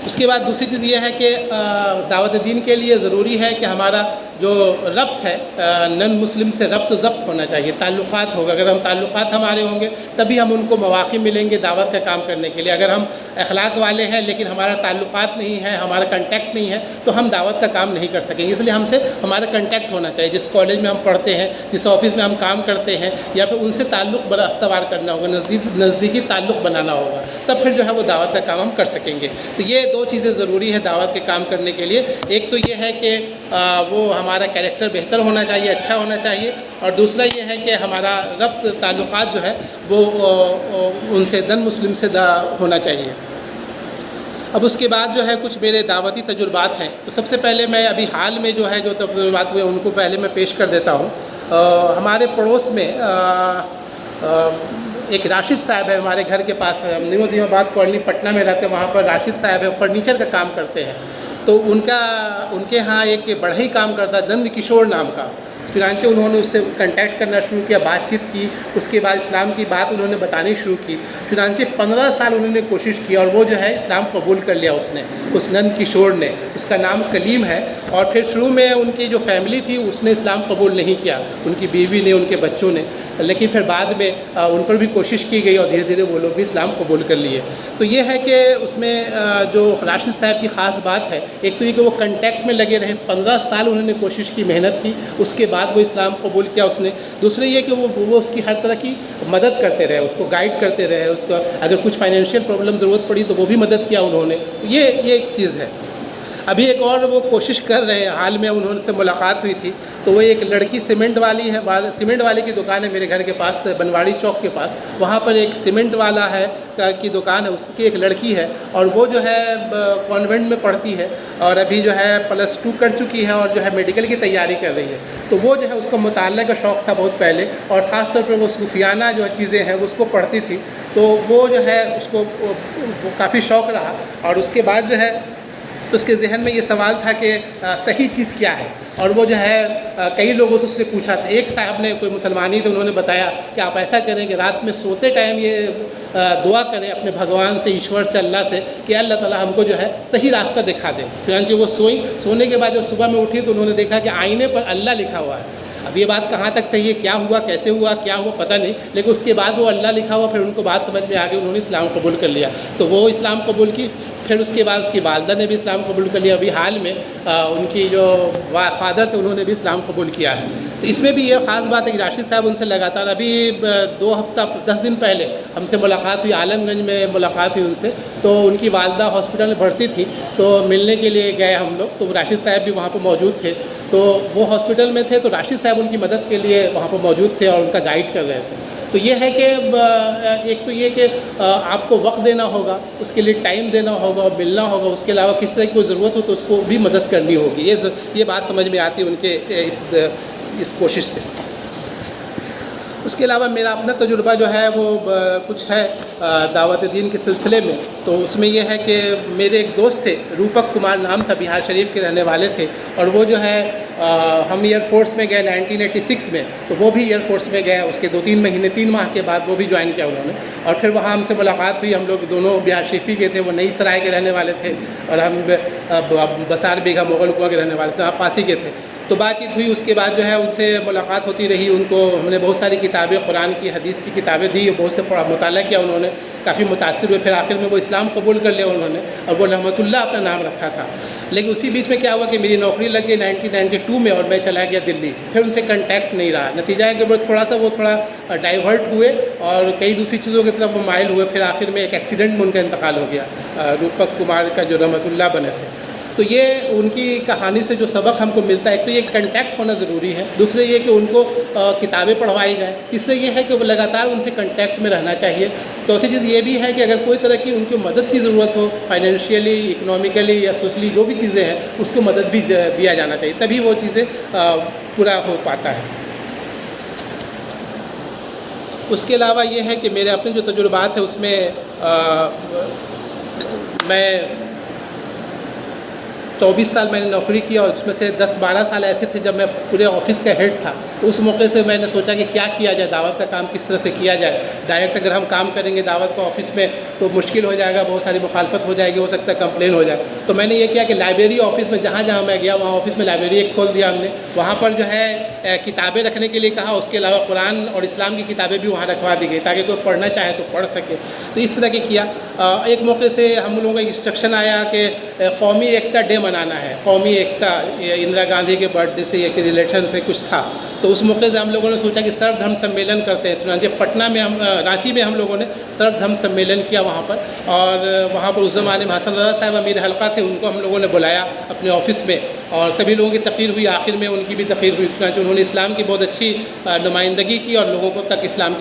اس کے بعد دوسری چیز یہ ہے کہ دعوت دین کے لیے ضروری ہے کہ ہمارا جو ربط ہے نن مسلم سے ربط ضبط ہونا چاہیے، تعلقات ہوگا. اگر ہم تعلقات ہمارے ہوں گے تبھی ہم ان کو مواقع ملیں گے دعوت کا کام کرنے کے لیے. اگر ہم اخلاق والے ہیں لیکن ہمارا تعلقات نہیں ہے، ہمارا کنٹیکٹ نہیں ہے، تو ہم دعوت کا کام نہیں کر سکیں گے. اس لیے ہم سے ہمارا کنٹیکٹ ہونا چاہیے. جس کالج میں ہم پڑھتے ہیں، جس آفس میں ہم کام کرتے ہیں، یا پھر ان سے تعلق بڑا استوار کرنا ہوگا، نزدیکی تعلق بنانا ہوگا، تب پھر جو ہے وہ دعوت کا کام ہم کر سکیں گے. تو یہ دو چیزیں ضروری ہے دعوت کے کام کرنے کے لیے. ایک تو یہ ہے کہ وہ ہمارا کیریکٹر بہتر ہونا چاہیے، اچھا ہونا چاہیے، اور دوسرا یہ ہے کہ ہمارا ربط تعلقات جو ہے وہ ان سے نن مسلم سے ہونا چاہیے. اب اس کے بعد جو ہے کچھ میرے دعوتی تجربات ہیں. تو سب سے پہلے میں ابھی حال میں جو ہے جو تجربات ہوئے ان کو پہلے میں پیش کر دیتا ہوں. ہمارے پڑوس میں ایک راشد صاحب ہے، ہمارے گھر کے پاس ہے. ہم نیو عظیم آباد کالونی پٹنہ میں رہتے ہیں. وہاں پر راشد صاحب ہے، فرنیچر کا کام کرتے ہیں. تو ان کے ہاں ایک بڑھئی کام کرتا ہے نند کشور نام کا. چنانچہ انہوں نے اس سے کنٹیکٹ کرنا شروع کیا، بات چیت کی. اس کے بعد اسلام کی بات انہوں نے بتانی شروع کی. چنانچہ 15 سال انہوں نے کوشش کی اور وہ جو ہے اسلام قبول کر لیا اس نند کشور نے. اس کا نام کلیم ہے. اور پھر شروع میں ان کی جو فیملی تھی اس نے اسلام قبول نہیں کیا، ان کی بیوی نے، ان کے بچوں نے. لیکن پھر بعد میں ان پر بھی کوشش کی گئی اور دھیرے دھیرے وہ لوگ بھی اسلام قبول کر لیے. تو یہ ہے کہ اس میں جو راشد صاحب کی خاص بات ہے، ایک تو یہ کہ وہ کنٹیکٹ میں لگے رہے. 15 سال انہوں نے کوشش کی، محنت کی. اس کے بعد وہ اسلام قبول کیا اس نے. دوسرے یہ کہ وہ اس کی ہر طرح کی مدد کرتے رہے، اس کو گائیڈ کرتے رہے. اس کو اگر کچھ فائنینشیل پرابلم ضرورت پڑی تو وہ بھی مدد کیا انہوں نے. یہ ایک چیز ہے. ابھی ایک اور وہ کوشش کر رہے ہیں. حال میں انہوں سے ملاقات ہوئی تھی. تو وہ ایک لڑکی سیمنٹ والی ہے، سیمنٹ والے کی دکان ہے میرے گھر کے پاس، بنواڑی چوک کے پاس. وہاں پر ایک سیمنٹ والا ہے کی دکان ہے، اس کی ایک لڑکی ہے اور وہ جو ہے کانوینٹ میں پڑھتی ہے اور ابھی جو ہے +2 کر چکی ہے اور جو ہے میڈیکل کی تیاری کر رہی ہے. تو وہ جو ہے اس کو مطالعہ کا شوق تھا بہت پہلے، اور خاص طور پر وہ صوفیانہ جو چیزیں ہیں وہ اس کو پڑھتی تھی. تو وہ جو ہے اس کو کافی شوق رہا. اور اس کے بعد جو ہے اس کے ذہن میں یہ سوال تھا کہ صحیح چیز کیا ہے. اور وہ جو ہے کئی لوگوں سے اس نے پوچھا تھا. ایک صاحب نے، کوئی مسلمانی تھے، انہوں نے بتایا کہ آپ ایسا کریں کہ رات میں سوتے ٹائم یہ دعا کریں اپنے بھگوان سے، ایشور سے، اللہ سے، کہ اللہ تعالیٰ ہم کو جو ہے صحیح راستہ دکھا دے. چنانچہ وہ سونے کے بعد جب صبح میں اٹھی تو انہوں نے دیکھا کہ آئینے پر اللہ لکھا ہوا ہے. اب یہ بات کہاں تک صحیح ہے، کیا ہوا، کیسے ہوا، کیا ہوا پتہ نہیں، لیکن اس کے بعد وہ اللہ لکھا ہوا. پھر ان کو بات سمجھ میں آ گئی، انہوں نے اسلام قبول کر لیا. تو وہ اسلام قبول کی. پھر اس کے بعد اس کی والدہ نے بھی اسلام قبول کر لیا. ابھی حال میں ان کی جو فادر تھے انہوں نے بھی اسلام قبول کیا ہے. تو اس میں بھی یہ خاص بات ہے کہ راشد صاحب ان سے لگاتار ابھی 2 ہفتہ 10 دن پہلے ہم سے ملاقات ہوئی، عالم گنج میں ملاقات ہوئی ان سے. تو ان کی والدہ ہاسپٹل میں بھرتی تھی تو ملنے کے لیے گئے ہم لوگ. تو راشد صاحب بھی وہاں پہ موجود تھے. تو وہ ہاسپٹل میں تھے تو راشد صاحب ان کی مدد کے لیے وہاں پہ موجود تھے اور ان کا گائیڈ کر رہے تھے. تو یہ ہے کہ ایک تو یہ کہ آپ کو وقت دینا ہوگا، اس کے لیے ٹائم دینا ہوگا اور ملنا ہوگا. اس کے علاوہ کس طرح کی کوئی ضرورت ہو تو اس کو بھی مدد کرنی ہوگی. یہ بات سمجھ میں آتی ہے ان کے اس کوشش سے. اس کے علاوہ میرا اپنا تجربہ جو ہے وہ کچھ ہے دعوت دین کے سلسلے میں. تو اس میں یہ ہے کہ میرے ایک دوست تھے، روپک کمار نام تھا، بہار شریف کے رہنے والے تھے. اور وہ جو ہے ہم ایئر فورس میں گئے 1986 میں. تو وہ بھی ایئر فورس میں گئے. اس کے 3 ماہ کے بعد وہ بھی جوائن کیا انہوں نے. اور پھر وہاں ہم سے ملاقات ہوئی. ہم لوگ دونوں بہار شریفی کے تھے. وہ نئی سرائے کے رہنے والے تھے اور ہم بسار بیگھا مغل کنواں کے رہنے والے تھے، پاسی کے تھے. تو بات چیت ہوئی. اس کے بعد جو ہے ان سے ملاقات ہوتی رہی. ان کو ہم نے بہت ساری کتابیں، قرآن کی، حدیث کی کتابیں دی. بہت سے مطالعہ کیا انہوں نے. کافی متاثر ہوئے. پھر آخر میں وہ اسلام قبول کر لیا انہوں نے اور وہ رحمت اللہ اپنا نام رکھا تھا. لیکن اسی بیچ میں کیا ہوا کہ میری نوکری لگ گئی 1992 میں اور میں چلا گیا دلی. پھر ان سے کنٹیکٹ نہیں رہا. نتیجہ ہے کہ وہ تھوڑا ڈائیورٹ ہوئے اور کئی دوسری چیزوں کی طرف وہ مائل ہوئے. پھر آخر میں ایک ایکسیڈنٹ میں ان کا انتقال ہو گیا، روپک کمار کا جو رحمت اللہ بنے تھے. تو یہ ان کی کہانی سے جو سبق ہم کو ملتا ہے، ایک تو یہ کنٹیکٹ ہونا ضروری ہے. دوسرے یہ کہ ان کو کتابیں پڑھوائی جائیں. تیسرے یہ ہے کہ وہ لگاتار ان سے کنٹیکٹ میں رہنا چاہیے. چوتھی چیز یہ بھی ہے کہ اگر کوئی طرح کی ان کی مدد کی ضرورت ہو، فائنینشیلی، اکنامیکلی یا سوشلی، جو بھی چیزیں ہیں اس کو مدد بھی دیا جانا چاہیے. تبھی وہ چیزیں پورا ہو پاتا ہے. اس کے علاوہ یہ ہے کہ میرے اپنے جو تجربات ہیں اس میں میں 24 سال میں نے نوکری کیا، اور اس میں سے 10-12 سال ایسے تھے جب میں پورے آفس کا ہیڈ تھا. اس موقع سے میں نے سوچا کہ کیا کیا جائے، دعوت کا کام کس طرح سے کیا جائے. ڈائریکٹ اگر ہم کام کریں گے دعوت کا آفس میں تو مشکل ہو جائے گا، بہت ساری مخالفت ہو جائے گی، ہو سکتا ہے کمپلین ہو جائے. تو میں نے یہ کیا کہ لائبریری آفس میں جہاں جہاں میں گیا وہاں آفس میں لائبریری ایک کھول دیا ہم نے. وہاں پر جو ہے کتابیں رکھنے کے لیے کہا، اس کے علاوہ قرآن اور اسلام کی کتابیں بھی وہاں رکھوا دی گئی تاکہ کوئی پڑھنا چاہے تو پڑھ سکے. تو اس طرح کے کیا. ایک موقع سے ہم لوگوں کا انسٹرکشن آیا کہ قومی ایکتا ڈے منانا ہے. قومی ایکتا اندرا گاندھی کے برتھ ڈے سے یا کہ ریلیشن سے کچھ تھا. تو اس موقع سے ہم لوگوں نے سوچا کہ سرو دھرم سمیلن کرتے ہیں. چنانچہ پٹنہ میں رانچی میں ہم لوگوں نے سرو دھرم سمیلن کیا وہاں پر. اور وہاں پر اس زمانے میں حسن رضا صاحب امیر حلقہ تھے، ان کو ہم لوگوں نے بلایا اپنے آفس میں، اور سبھی لوگوں کی تقریر ہوئی. آخر میں ان کی بھی تقریر ہوئی. چنانچہ انہوں نے اسلام کی بہت اچھی نمائندگی کی اور لوگوں کو تک اسلام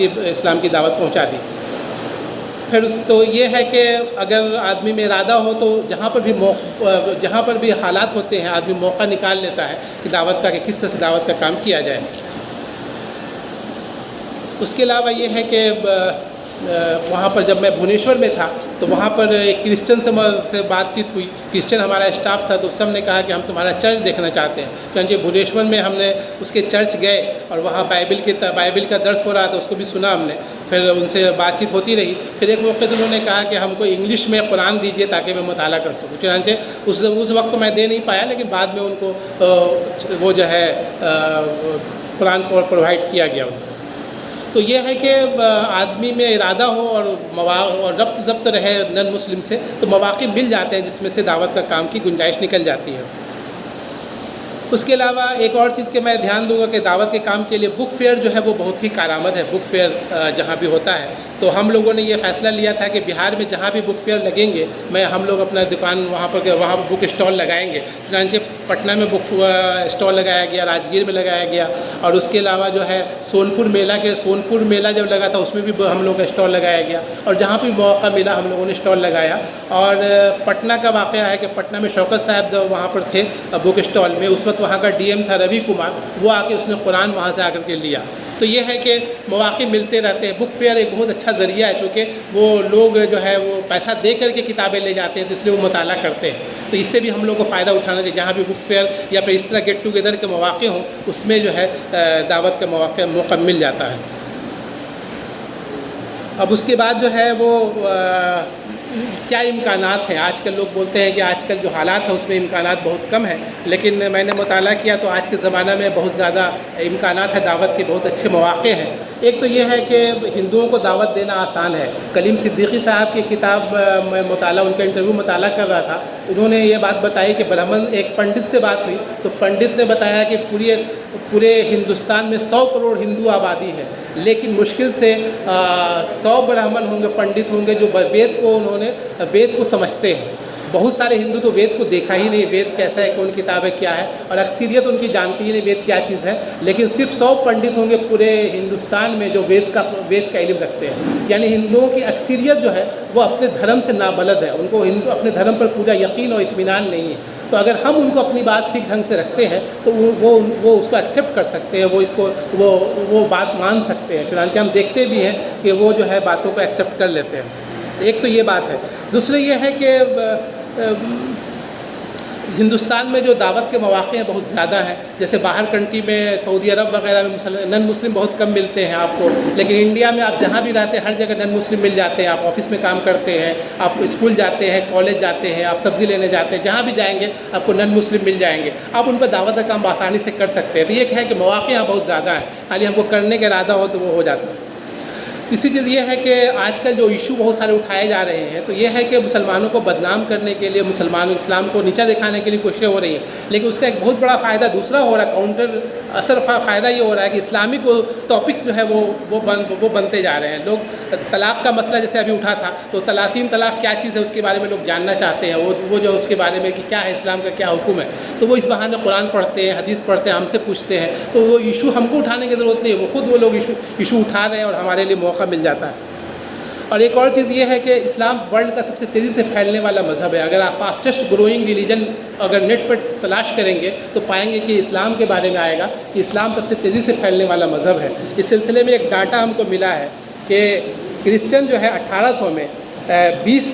کی دعوت پہنچا دی. پھر تو یہ ہے کہ اگر آدمی میں ارادہ ہو تو جہاں پر بھی حالات ہوتے ہیں آدمی موقع نکال لیتا ہے کہ دعوت کا، کہ کس طرح سے دعوت کا کام کیا جائے. اس کے علاوہ یہ ہے کہ وہاں پر جب میں بھونیشور میں تھا تو وہاں پر ایک کرسچن سے بات چیت ہوئی. کرسچن ہمارا اسٹاف تھا، تو سب نے کہا کہ ہم تمہارا چرچ دیکھنا چاہتے ہیں. چنانچہ بھونیشور میں ہم نے اس کے چرچ گئے اور وہاں بائبل کا درس ہو رہا تھا، اس کو بھی سنا ہم نے. پھر ان سے بات چیت ہوتی رہی. پھر ایک موقع سے انہوں نے کہا کہ ہم کو انگلش میں قرآن دیجیے تاکہ میں مطالعہ کر سکوں. چنانچہ اس وقت میں دے نہیں پایا، لیکن بعد میں ان کو وہ جو ہے قرآن کو پرووائڈ کیا گیا. تو یہ ہے کہ آدمی میں ارادہ ہو اور ربط ضبط رہے نن مسلم سے تو مواقع مل جاتے ہیں جس میں سے دعوت کا کام کی گنجائش نکل جاتی ہے. اس کے علاوہ ایک اور چیز کہ میں دھیان دوں گا کہ دعوت کے کام کے لیے بک فیئر جو ہے وہ بہت ہی کارآمد ہے. بک فیئر جہاں بھی ہوتا ہے تو ہم لوگوں نے یہ فیصلہ لیا تھا کہ بہار میں جہاں بھی بک فیئر لگیں گے ہم لوگ اپنا دکان وہاں پر بک اسٹال لگائیں گے. چنانچہ پٹنہ میں بک اسٹال لگایا گیا، راجگیر میں لگایا گیا، اور اس کے علاوہ جو ہے سونپور میلہ جب لگا تھا اس میں بھی ہم لوگوں کا اسٹال لگایا گیا، اور جہاں بھی موقع ملا ہم لوگوں نے اسٹال لگایا. اور پٹنہ کا واقعہ ہے کہ پٹنہ میں شوکت صاحب جب وہاں پر تھے بک اسٹال میں، اس وقت وہاں کا ڈی ایم تھا روی کمار، وہ آ کے اس نے قرآن وہاں سے آ کر کے لیا. تو یہ ہے کہ مواقع ملتے رہتے ہیں. بک فیئر ایک بہت اچھا ذریعہ ہے، چونکہ وہ لوگ جو ہے وہ پیسہ دے کر کے کتابیں لے جاتے ہیں تو اس لیے وہ مطالعہ کرتے ہیں. تو اس سے بھی ہم لوگ کو فائدہ اٹھانا چاہیے. جہاں بھی بک فیئر یا پھر اس طرح گیٹ ٹوگیدر کے مواقع ہوں اس میں جو ہے دعوت کا موقع مل جاتا ہے. اب اس کے بعد جو ہے وہ کیا امکانات ہیں. آج کل لوگ بولتے ہیں کہ آج کل جو حالات ہیں اس میں امکانات بہت کم ہیں، لیکن میں نے مطالعہ کیا تو آج کے زمانہ میں بہت زیادہ امکانات ہیں، دعوت کے بہت اچھے مواقع ہیں. ایک تو یہ ہے کہ ہندوؤں کو دعوت دینا آسان ہے. کلیم صدیقی صاحب کی کتاب میں مطالعہ، ان کا انٹرویو مطالعہ کر رہا تھا. انہوں نے یہ بات بتائی کہ برہمن، ایک پنڈت سے بات ہوئی تو پنڈت نے بتایا کہ پورے ہندوستان میں 100 کروڑ ہندو آبادی ہے، لیکن مشکل سے 100 برہمن ہوں گے، پنڈت ہوں گے جو وید کو سمجھتے ہیں. بہت سارے ہندو تو وید کو دیکھا ہی نہیں، وید کیسا ہے، کون کتاب ہے، کیا ہے، اور اکثریت ان کی جانتی ہی نہیں وید کیا چیز ہے. لیکن صرف 100 پنڈت ہوں گے پورے ہندوستان میں جو وید کا علم رکھتے ہیں. یعنی ہندوؤں کی اکثریت جو ہے وہ اپنے دھرم سے نابلد ہے، ان کو اپنے دھرم پر پورا یقین اور اطمینان نہیں ہے. تو اگر ہم ان کو اپنی بات ٹھیک ڈھنگ سے رکھتے ہیں تو وہ اس کو ایکسیپٹ کر سکتے ہیں، وہ بات مان سکتے ہیں. چنانچہ ہم دیکھتے بھی ہیں کہ وہ جو ہے باتوں کو ایکسیپٹ کر لیتے ہیں. ایک تو یہ بات ہے. دوسرے یہ ہے کہ ہندوستان میں جو دعوت کے مواقع ہیں بہت زیادہ ہیں. جیسے باہر کنٹری میں سعودی عرب وغیرہ میں نن مسلم بہت کم ملتے ہیں آپ کو، لیکن انڈیا میں آپ جہاں بھی رہتے ہیں ہر جگہ نن مسلم مل جاتے ہیں. آپ آفس میں کام کرتے ہیں، آپ اسکول جاتے ہیں، کالج جاتے ہیں، آپ سبزی لینے جاتے ہیں، جہاں بھی جائیں گے آپ کو نن مسلم مل جائیں گے. آپ ان پر دعوت کا کام آسانی سے کر سکتے ہیں. تو یہ ہے کہ مواقع یہاں بہت زیادہ ہیں، خالی ہم کو کرنے کا ارادہ ہو تو وہ ہو جاتا ہے. اسی چیز یہ ہے کہ آج کل جو ایشو بہت سارے اٹھائے جا رہے ہیں تو یہ ہے کہ مسلمانوں کو بدنام کرنے کے لیے، اسلام کو نیچا دکھانے کے لیے کوششیں ہو رہی ہیں. لیکن اس کا ایک بہت بڑا فائدہ دوسرا ہو رہا ہے، کاؤنٹر اثر فائدہ یہ ہو رہا ہے کہ اسلامک ٹاپکس جو ہے وہ بنتے جا رہے ہیں. لوگ طلاق کا مسئلہ جیسے ابھی اٹھا تھا تو 3 طلاق کیا چیز ہے اس کے بارے میں لوگ جاننا چاہتے ہیں. وہ جو اس کے بارے میں کہ کیا ہے اسلام کا کیا حکم ہے، تو وہ اس بہانے قرآن پڑھتے ہیں، حدیث پڑھتے ہیں، ہم سے پوچھتے ہیں. تو وہ ایشو ہم کو اٹھانے کی ضرورت نہیں ہے، وہ لوگ ایشو اٹھا رہے ہیں اور ہمارے لیے موقع مل جاتا ہے. اور ایک اور چیز یہ ہے کہ اسلام ورلڈ کا سب سے تیزی سے پھیلنے والا مذہب ہے. اگر آپ فاسٹسٹ گروئنگ ریلیجن اگر نیٹ پر تلاش کریں گے تو پائیں گے کہ اسلام کے بارے میں آئے گا کہ اسلام سب سے تیزی سے پھیلنے والا مذہب ہے. اس سلسلے میں ایک ڈاٹا ہم کو ملا ہے کہ کرسچن جو ہے 1800 میں 20